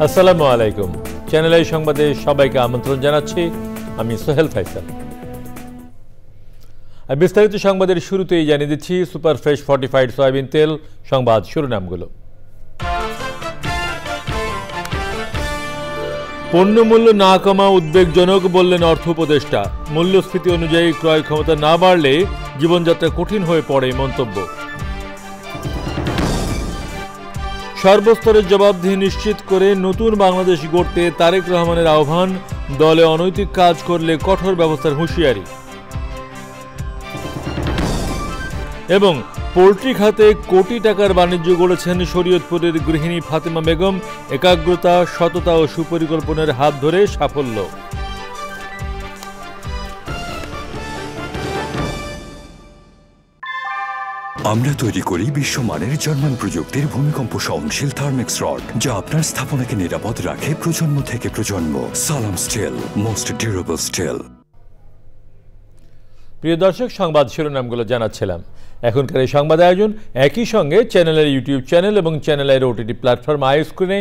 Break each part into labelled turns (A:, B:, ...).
A: আসসালামু আলাইকুম। Channel I সংবাদে সবাইকে আমন্ত্রণ জানাচ্ছি। আমি সোহেল ফাইসাল। বিস্তারিত সংবাদের শুরুতেই জানিয়ে দিচ্ছি সুপার ফ্রেশ ফর্টিফাইড সয়াবিন তেল সংবাদ শিরোনামগুলো। পণ্যমূল্য না কমা উদ্বেগজনক বললেন অর্থ উপদেষ্টা। মূল্যস্ফীতি অনুযায়ী ক্রয় ক্ষমতা না বাড়লে জীবনযাত্রা কঠিন হয়ে পড়ে মন্তব্য। সর্বস্তরের জবাবদিহি নিশ্চিত করে নতুন বাংলাদেশ গড়তে তারেক রহমানের আহ্বান। দলে অনৈতিক কাজ করলে কঠোর ব্যবস্থার হুঁশিয়ারি। এবং পোল্ট্রি খাতে কোটি টাকার বাণিজ্য গড়েছেন শরীয়তপুরের গৃহিণী ফাতেমা বেগম। একাগ্রতা, সততা ও সুপরিকল্পনার হাত ধরে সাফল্য।
B: আমরা তৈরি করি বিশ্বমানের জার্মান প্রযুক্তির ভূমিকম্প সহনশীল থার্মেক্স রড, যা আপনার স্থাপনাকে নিরাপদ রাখে প্রজন্ম থেকে প্রজন্ম। সালাম স্টিল, মোস্ট ডিউরেবল স্টিল।
A: প্রিয় দর্শক, সংবাদ শিরোনামগুলো জানাচ্ছিলাম। এখনকার এই সংবাদ আয়োজন একই সঙ্গে চ্যানেলের ইউটিউব চ্যানেল এবং চ্যানেলের ওটিটি প্ল্যাটফর্ম আই স্ক্রিনে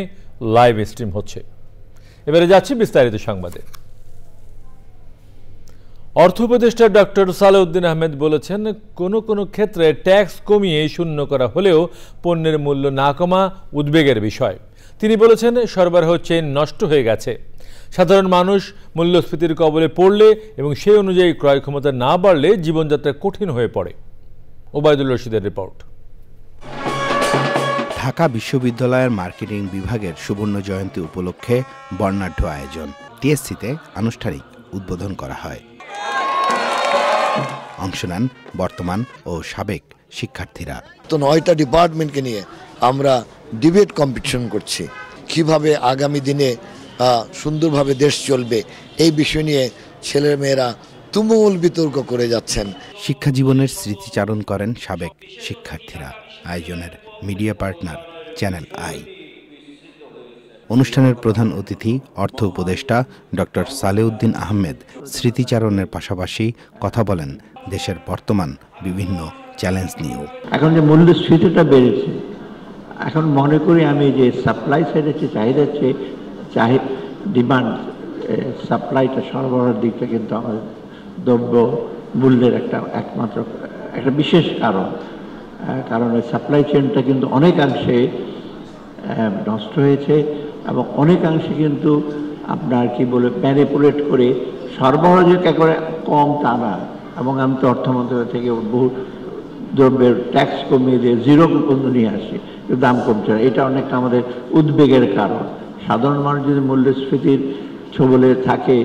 A: লাইভ স্ট্রিম হচ্ছে। এবারে যাচ্ছি বিস্তারিত সংবাদে। অর্থ উপদেষ্টা ডক্টর সালেউদ্দিন আহমেদ বলেছেন, কোনো ক্ষেত্রে ট্যাক্স কমিয়ে শূন্য করা হলেও পণ্যের মূল্য না কমা উদ্বেগের বিষয়। তিনি বলেছেন, সরবরাহ চেইন নষ্ট হয়ে গেছে। সাধারণ মানুষ মূল্যস্ফীতির কবলে পড়লে এবং সেই অনুযায়ী ক্রয় ক্ষমতা না বাড়লে জীবনযাত্রা কঠিন হয়ে পড়ে। ওবায়দুল রশিদের রিপোর্ট।
C: ঢাকা বিশ্ববিদ্যালয়ের মার্কেটিং বিভাগের সুবর্ণ জয়ন্তী উপলক্ষে বর্ণাঢ্য আয়োজন। টিএসসিতে আনুষ্ঠানিক উদ্বোধন করা হয়। অংশ নেন বর্তমান ও সাবেক শিক্ষার্থীরা।
D: তো 9টা ডিপার্টমেন্টকে নিয়ে আমরা ডিবেট কম্পিটিশন করছি, কিভাবে আগামী দিনে সুন্দরভাবে দেশ চলবে এই বিষয় নিয়ে ছেলেমেয়েরা তুমুল বিতর্ক করে যাচ্ছেন।
C: শিক্ষা জীবনের স্মৃতিচারণ করেন সাবেক শিক্ষার্থীরা। আয়োজনের মিডিয়া পার্টনার চ্যানেল আই। অনুষ্ঠানের প্রধান অতিথি অর্থ উপদেষ্টা ডক্টর সালেউদ্দিন আহমেদ স্মৃতিচারণের পাশাপাশি কথা বলেন দেশের বর্তমান বিভিন্ন চ্যালেঞ্জ নিয়েও।
E: এখন যে মূল্যস্ফীতিটা বেড়েছে, এখন মনে করি আমি যে সাপ্লাই সাইডের যে চাহিদা ডিমান্ড সাপ্লাইটা সরবরাহের দিকটা কিন্তু আমাদের দ্রব্য মূল্যের একমাত্র একটা বিশেষ কারণ ওই সাপ্লাই চেইনটা কিন্তু অনেকাংশে নষ্ট হয়েছে এবং অনেকাংশে কিন্তু আপনার ম্যানিপুলেট করে সরবরাহ যে একেবারে কম তা না। এবং আমি তো অর্থ মন্ত্রণালয় থেকে বহু দ্রব্যের ট্যাক্স কমিয়ে দিয়ে জিরো পর্যন্ত নিয়ে আসি, দাম কমছে না। এটা অনেকটা আমাদের উদ্বেগের কারণ। সাধারণ মানুষ যদি মূল্যস্ফীতির ছবলে থাকে,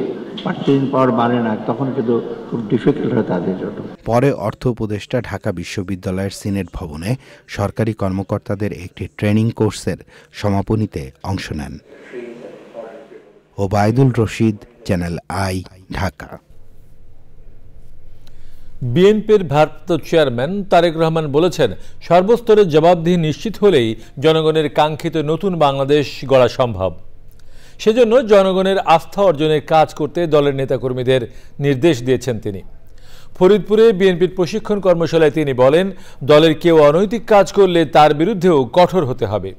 E: পার্চেসিং পাওয়ার বাড়ে না, তখন কিন্তু খুব ডিফিকাল্ট হয় তাদের জন্য।
C: পরে অর্থ উপদেষ্টা ঢাকা বিশ্ববিদ্যালয়ের সিনেট ভবনে সরকারি কর্মকর্তাদের একটি ট্রেনিং কোর্সের সমাপনীতে অংশ নেন। Obaidul Rashid, channel I, Dhaka.
A: বিএনপির ভারপ্রাপ্ত চেয়ারম্যান তারেক রহমান বলেছেন, সর্বস্তরের জবাবদিহি নিশ্চিত হলেই জনগণের কাঙ্ক্ষিত নতুন বাংলাদেশ গড়া সম্ভব। সেজন্য জনগণের আস্থা অর্জনে কাজ করতে দলের নেতাকর্মীদের নির্দেশ দিয়েছেন তিনি। ফরিদপুরে বিএনপির প্রশিক্ষণ কর্মশালায় তিনি বলেন, দলের কেউ অনৈতিক কাজ করলে তার বিরুদ্ধেও কঠোর হতে হবে।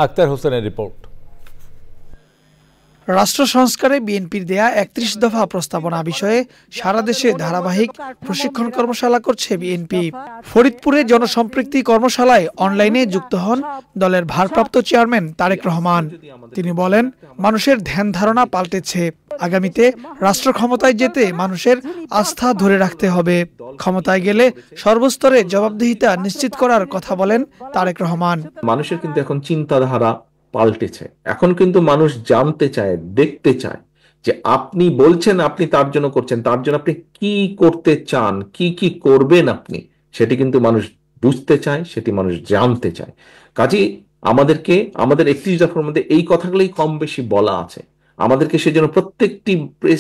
A: আক্তার হোসেনের রিপোর্ট।
F: রাষ্ট্র সংস্কারে বিএনপির দেয়া ৩১ দফা প্রস্তাবনা বিষয়ে সারা দেশে ধারাবাহিক প্রশিক্ষণ কর্মশালা করছে বিএনপি। ফরিদপুরে জনসম্পৃক্তি কর্মশালায় অনলাইনে যুক্ত হন দলের ভারপ্রাপ্ত চেয়ারম্যান তারেক রহমান। তিনি বলেন, মানুষের ধ্যান ধারণা পাল্টেছে। আগামীতে রাষ্ট্র ক্ষমতায় যেতে মানুষের আস্থা ধরে রাখতে হবে। ক্ষমতায় গেলে সর্বস্তরে জবাবদিহিতা নিশ্চিত করার কথা বলেন তারেক রহমান।
G: মানুষের কিন্তু এখন চিন্তাধারা পাল্টেছে। এখন কিন্তু মানুষ জানতে চায়, দেখতে চায় যে আপনি বলছেন আপনি তার জন্য করছেন, তার জন্য আপনি কি করতে চান, কি করবেন আপনি, সেটি কিন্তু মানুষ বুঝতে চায়, সেটি মানুষ জানতে চায়। কাজেই আমাদের 31 দফার মধ্যে এই কথাগুলোই কম বেশি বলা আছে। আমাদেরকে সেজন্য প্রত্যেকটি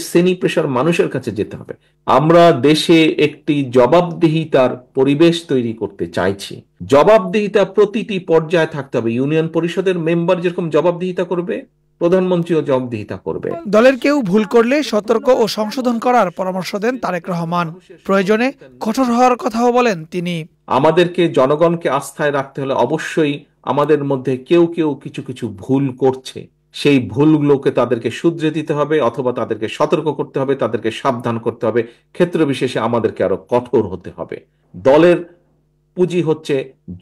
G: শ্রেণী পেশার মানুষের কাছে যেতে হবে। আমরা দেশে একটি জবাবদিহিতার পরিবেশ তৈরি করতে চাইছি। জবাবদিহিতা প্রতিটি পর্যায়ে থাকতে হবে। ইউনিয়ন পরিষদের মেম্বার যেরকম জবাবদিহিতা করবে, প্রধানমন্ত্রীও জবাবদিহিতা করবে।
F: দলের কেউ ভুল করলে সতর্ক ও সংশোধন করার পরামর্শ দেন তারেক রহমান। প্রয়োজনে কঠোর হওয়ার কথাও বলেন তিনি।
G: আমাদেরকে জনগণকে আস্থায় রাখতে হলে অবশ্যই আমাদের মধ্যে কেউ কিছু ভুল করছে, সেই ভুলগুলোকে তাদেরকে শুধরে দিতে হবে, অথবা তাদেরকে সতর্ক করতে হবে, তাদেরকে সাবধান করতে হবে। ক্ষেত্র বিশেষে আমাদেরকে আরো কঠোর হতে হবে। দলের পুঁজি হচ্ছে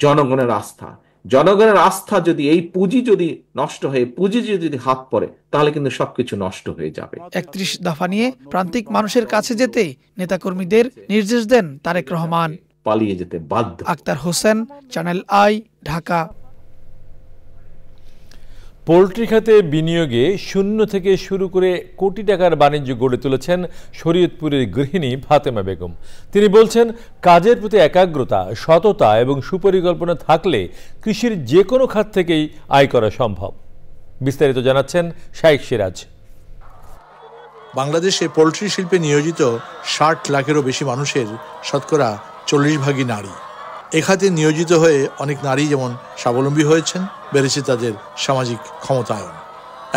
G: জনগণের আস্থা। জনগণের আস্থা যদি, এই পুঁজি যদি নষ্ট হয়ে, পুঁজি যদি হাত পড়ে, তাহলে কিন্তু সবকিছু নষ্ট হয়ে যাবে।
F: ৩১ দফা নিয়ে প্রান্তিক মানুষের কাছে যেতে নেতাকর্মীদের নির্দেশ দেন তারেক রহমান।
G: পালিয়ে যেতে বাধ্য।
F: Akhtar Hossain, channel I, Dhaka.
A: Poultry খাতে বিনিয়োগে শূন্য থেকে শুরু করে কোটি টাকার বাণিজ্য গড়ে তুলেছেন শরীয়তপুরের গৃহিণী ফাতেমা বেগম। তিনি বলছেন, কাজের প্রতি একাগ্রতা, সততা এবং সুপরিকল্পনা থাকলে কৃষির যে কোনো খাত থেকেই আয় করা সম্ভব। বিস্তারিত জানাচ্ছেন শাইখ সিরাজ।
H: বাংলাদেশে পোল্ট্রি শিল্পে নিয়োজিত ৬০ লাখেরও বেশি মানুষের শতকরা ৪০ ভাগই নারী। এ খাতে নিয়োজিত হয়ে অনেক নারী যেমন স্বাবলম্বী হয়েছেন, বেড়েছে তাদের সামাজিক ক্ষমতায়ন।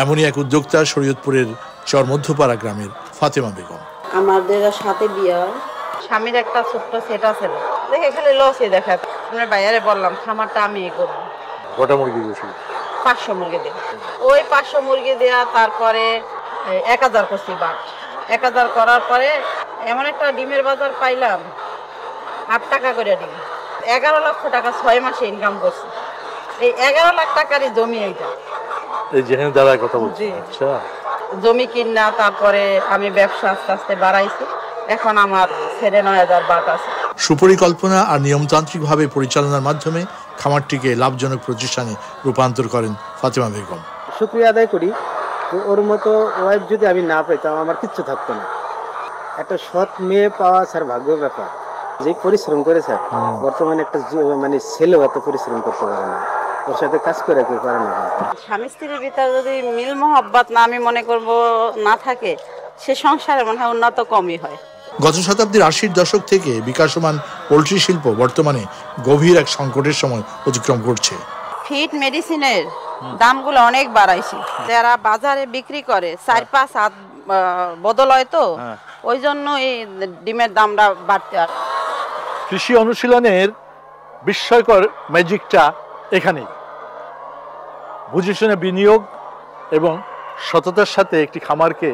H: এমনই এক উদ্যোক্তা শরীয়তপুরের চরমধ্যপাড়া গ্রামের ফাতেমা বেগম।
I: আমাদের সাথে বিয়ে, স্বামীর একটা ছোট্ট সেট আছে, দেখে খালি লসে দেখা। আমার বাইরে বললাম খামারটা আমি করবো।
H: কটা মুরগি দিয়েছি?
I: ৫০০ মুরগি দেয়া। ওই ৫০০ মুরগি দেয়া, তারপরে ১০০০ করছি বাট। ১০০০ করার পরে এমন একটা ডিমের বাজার পাইলাম, ৮ টাকা করে ডিম। ১১ লক্ষ টাকা ৬ মাসে ইনকাম করছি। এই ১১ লাখ টাকারই জমি এইটা।
H: এই যেখানে দাঁড়ায় কথা বলছি। আচ্ছা,
I: জমি কিনা, তারপরে আমি ব্যবসা আস্তে আস্তে বাড়াইছি। এখন আমার ৯,০০০ বাট আছে।
H: সুপরিকল্পনা আর নিয়মতান্ত্রিকভাবে পরিচালনার মাধ্যমে খামারটিকে লাভজনক প্রতিষ্ঠানে রূপান্তর করেন ফাতেমা বেগম।
J: শুকরিয়া আদায় করি, ওর মতো ওয়াইফ যদি আমি না পেতাম আমার কিচ্ছু থাকতো না। একটা সৎ মেয়ে পাওয়া স্যার ভাগ্য ব্যাপার। যে পরিশ্রম করে স্যার, বর্তমানে একটা মানে ছেলেও এত পরিশ্রম করতে পারে না, ওর সাথে কাজ করে কেউ পারে না।
I: স্বামী স্ত্রীর ভিতরে যদি মিল মহব্বত না, আমি মনে করব, না থাকে, সে সংসারে মনে হয় উন্নত কমই হয়।
H: গত শতাব্দীর ৮০ দশক থেকে বিকাশমান পোল্ট্রি শিল্প বর্তমানে গভীর এক সংকটের সময় অতিক্রম করছে।
I: ফিড মেডিসিনের দামগুলো অনেক বাড়াইছে। যারা বাজারে বিক্রি করে ৪-৫ হাত বদল হয়, তো ওই জন্য এই ডিমের দামটা বাড়তে। আর
H: কৃষি অনুশীলনের বিস্ময়কর ম্যাজিকটা এখানেই। বুঝে শুনে বিনিয়োগ এবং সততার সাথে একটি খামারকে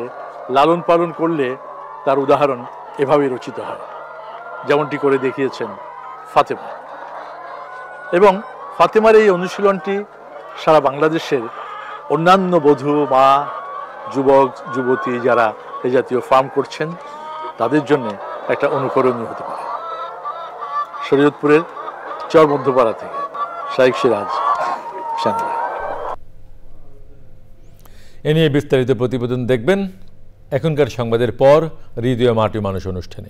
H: লালন পালন করলে তার উদাহরণ এভাবেই রচিত হয়, যেমনটি করে দেখিয়েছেন ফাতেমা। এবং ফাতেমার এই অনুশীলনটি সারা বাংলাদেশের অন্যান্য বধূ, মা, যুবক যুবতী যারা এই জাতীয় ফার্ম করছেন তাদের জন্য একটা অনুকরণীয় হতে পারে। শরীয়তপুরের চরমধ্যপাড়া থেকে শাইখ সিরাজ, সাংবাদিক।
A: এ নিয়ে বিস্তারিত প্রতিবেদন দেখবেন এখনকার সংবাদের পর হৃদয় মাটি মানুষ অনুষ্ঠানে।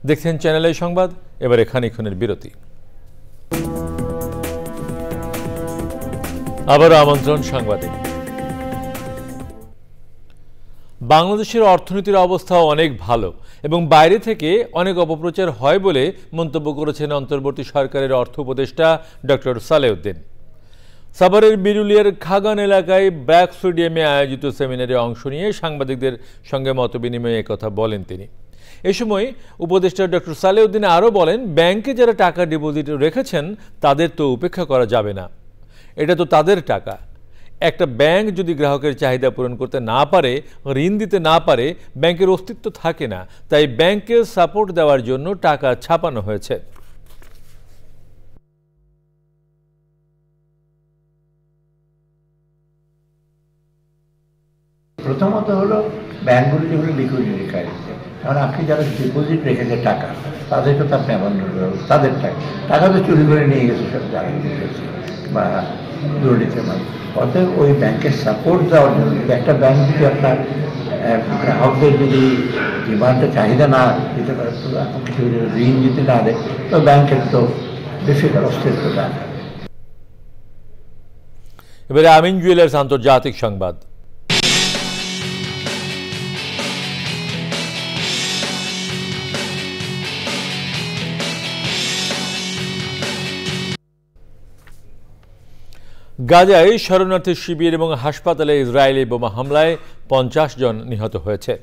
A: দেখছেন চ্যানেল আই সংবাদ। এবারে খানিকক্ষণের বিরতি। আবারও আমন্ত্রণ সাংবাদিক। বাংলাদেশের অর্থনীতির অবস্থা অনেক ভালো এবং বাইরে থেকে অনেক অপপ্রচার হয় বলে মন্তব্য করেছেন অন্তর্বর্তী সরকারের অর্থ উপদেষ্টা ডক্টর সালেউদ্দিন। সাভারের বিরুলিয়ার খাগান এলাকায় ব্র্যাক স্টেডিয়ামে আয়োজিত সেমিনারে অংশ নিয়ে সাংবাদিকদের সঙ্গে মতবিনিময়ে একথা বলেন তিনি। এ সময় উপদেষ্টা ডক্টর সালেউদ্দিন আরও বলেন, ব্যাংকে যারা টাকা ডিপোজিট রেখেছেন তাদের তো উপেক্ষা করা যাবে না, এটা তো তাদের টাকা। একটা ব্যাংক যদি গ্রাহকের চাহিদা পূরণ করতে না পারে, ঋণ দিতে না পারে, ব্যাংকের অস্তিত্ব থাকে না। তাই ব্যাংকে সাপোর্ট দেওয়ার জন্য টাকা ছাপানো হয়েছে।
E: প্রথমত হলো ব্যাংকগুলো যেগুলো লিকুইডিটি ক্রাইসিস, কারণ আপনি যারা ডিপোজিট রেখেছে টাকা, তাদেরকে তো আপনি আবার তাদের টাকা তো চুরি করে নিয়ে গেছে সব যারা দিয়েছে বা দুর্নীতি মানে। অতএব ওই ব্যাংকের সাপোর্ট দেওয়ার জন্য একটা ব্যাংক যদি আপনার গ্রাহকদের যদি ডিমান্ডে চাহিদা না দিতে পারে, তো এখন কিছু ঋণ দিতে না দেয়, তো ব্যাংকের তো বেশিরভাগ অস্তিত্ব দেয়।
A: এবারে আমিন জুয়েলার্স আন্তর্জাতিক সংবাদ। গাজায় শরণার্থী শিবির এবং হাসপাতালে ইসরায়েলি বোমা হামলায় 50 জন নিহত হয়েছে।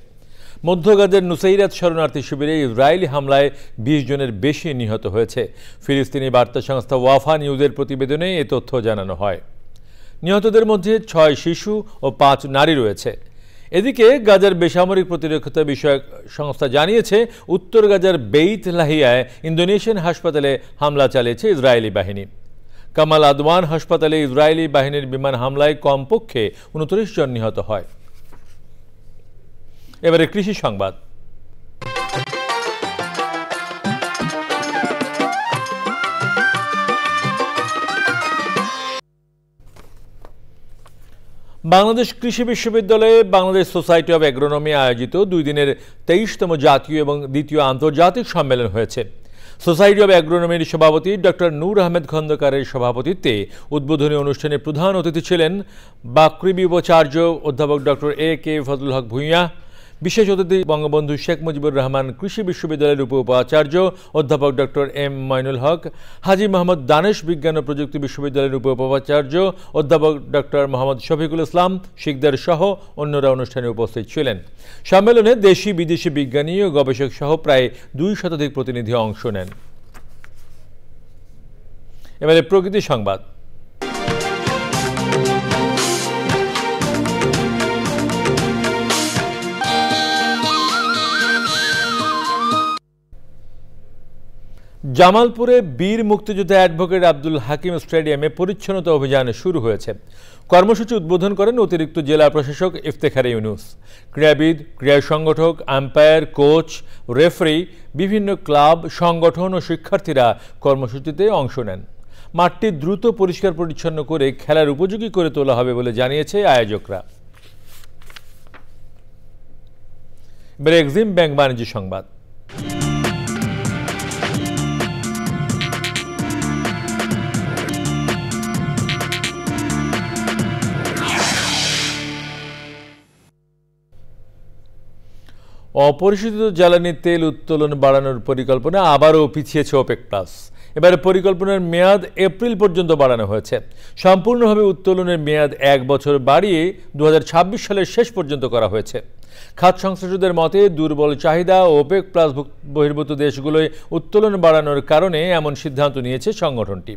A: মধ্য গাজার নুসাইরাত শরণার্থী শিবিরে ইসরায়েলি হামলায় 20 জনের বেশি নিহত হয়েছে। ফিলিস্তিনি বার্তা সংস্থা ওয়াফা নিউজের প্রতিবেদনে এ তথ্য জানানো হয়। নিহতদের মধ্যে 6 শিশু ও 5 নারী রয়েছে। এদিকে গাজার বেসামরিক প্রতিরক্ষা বিষয়ক সংস্থা জানিয়েছে উত্তর গাজার বেইত লাহিয়ায় ইন্দোনেশিয়ান হাসপাতালে হামলা চালিয়েছে ইসরায়েলি বাহিনী। কামাল আদওয়ান হাসপাতালে ইসরায়েলি বাহিনীর বিমান হামলায় কমপক্ষে 29 জন নিহত হয়। এবারে কৃষি সংবাদ। বাংলাদেশ কৃষি বিশ্ববিদ্যালয়ে বাংলাদেশ সোসাইটি অব এগ্রোনমি আয়োজিত 2 দিনের 23তম জাতীয় এবং দ্বিতীয় আন্তর্জাতিক সম্মেলন হয়েছে। সোসাইটি অব এগ্রোনমির সভাপতি ডক্টর নূর আহমেদ খন্দকারের সভাপতিত্বে উদ্বোধনী অনুষ্ঠানে প্রধান অতিথি ছিলেন বাকৃবি উপাচার্য অধ্যাপক ডক্টর AK ফজলুল হক ভূঁইয়া, বিশেষ অতিথি বঙ্গবন্ধু শেখ মুজিবুর রহমান কৃষি বিশ্ববিদ্যালয়ের উপ-উপাচার্য অধ্যাপক ডক্টর M মঈনুল হক, হাজী মোহাম্মদ দানেশ বিজ্ঞান ও প্রযুক্তি বিশ্ববিদ্যালয়ের উপ-উপাচার্য অধ্যাপক ডক্টর মোহাম্মদ শফিকুল ইসলাম শিকদার সহ অন্যরা অনুষ্ঠানে উপস্থিত ছিলেন। সম্মেলনে দেশি বিদেশি বিজ্ঞানী ও গবেষক সহ প্রায় 2 শতাধিক প্রতিনিধি অংশ নেন। এবারে প্রকৃতি সংবাদ। জামালপুরে বীর মুক্তিযোদ্ধা অ্যাডভোকেট আব্দুল হাকিম স্টেডিয়ামে পরিচ্ছন্নতা অভিযান শুরু হয়েছে। কর্মসূচি উদ্বোধন করেন অতিরিক্ত জেলা প্রশাসক ইফতেখার ইউনুস। ক্রীড়াবিদ, ক্রীড়া সংগঠক, আম্পায়ার, কোচ, রেফারি, বিভিন্ন ক্লাব, সংগঠন ও শিক্ষার্থীরা কর্মসূচিতে অংশ নেন। মাঠটি দ্রুত পরিষ্কার পরিচ্ছন্ন করে খেলার উপযোগী করে তোলা হবে বলে জানিয়েছে আয়োজকরা। এবারে এক্সিম ব্যাংক বাণিজ্য সংবাদ। অপরিশোধিত জ্বালানি তেল উত্তোলন বাড়ানোর পরিকল্পনা আবারও পিছিয়েছে ওপেক প্লাস। এবারে পরিকল্পনার মেয়াদ এপ্রিল পর্যন্ত বাড়ানো হয়েছে। সম্পূর্ণভাবে উত্তোলনের মেয়াদ 1 বছর বাড়িয়ে 2026 সালের শেষ পর্যন্ত করা হয়েছে। খাত সংশ্লিষ্টদের মতে দুর্বল চাহিদা ও ওপেক প্লাস বহির্ভূত দেশগুলোয় উত্তোলন বাড়ানোর কারণে এমন সিদ্ধান্ত নিয়েছে সংগঠনটি।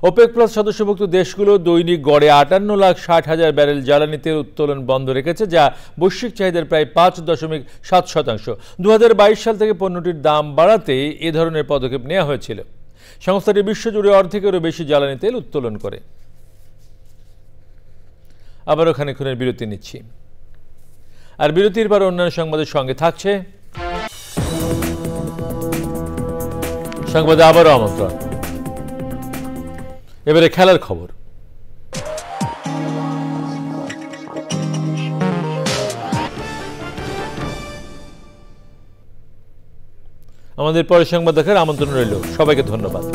A: ওপেক প্লাস সদস্যভুক্ত দেশগুলো দৈনিক গড়ে 58,60,000 ব্যারেল জ্বালানি তেল উত্তোলন বন্ধ রেখেছে, যা বৈশ্বিক চাহিদার প্রায় 5.7%। 2022 সাল থেকে পণ্যটির দাম বাড়াতে এ ধরনের পদক্ষেপ নেওয়া হয়েছিল। সংস্থাটি বিশ্বজুড়ে অর্ধেকেরও বেশি জ্বালানি তেল উত্তোলন করে। আবারও খানিকক্ষণের বিরতি নিচ্ছি, আর বিরতির পর অন্যান্য সংবাদের সঙ্গে থাকছে সংবাদে আবারও আমন্ত্রণ। এবারে খেলার খবর। আমাদের পরের সংবাদ দেখার আমন্ত্রণ রইল। সবাইকে ধন্যবাদ।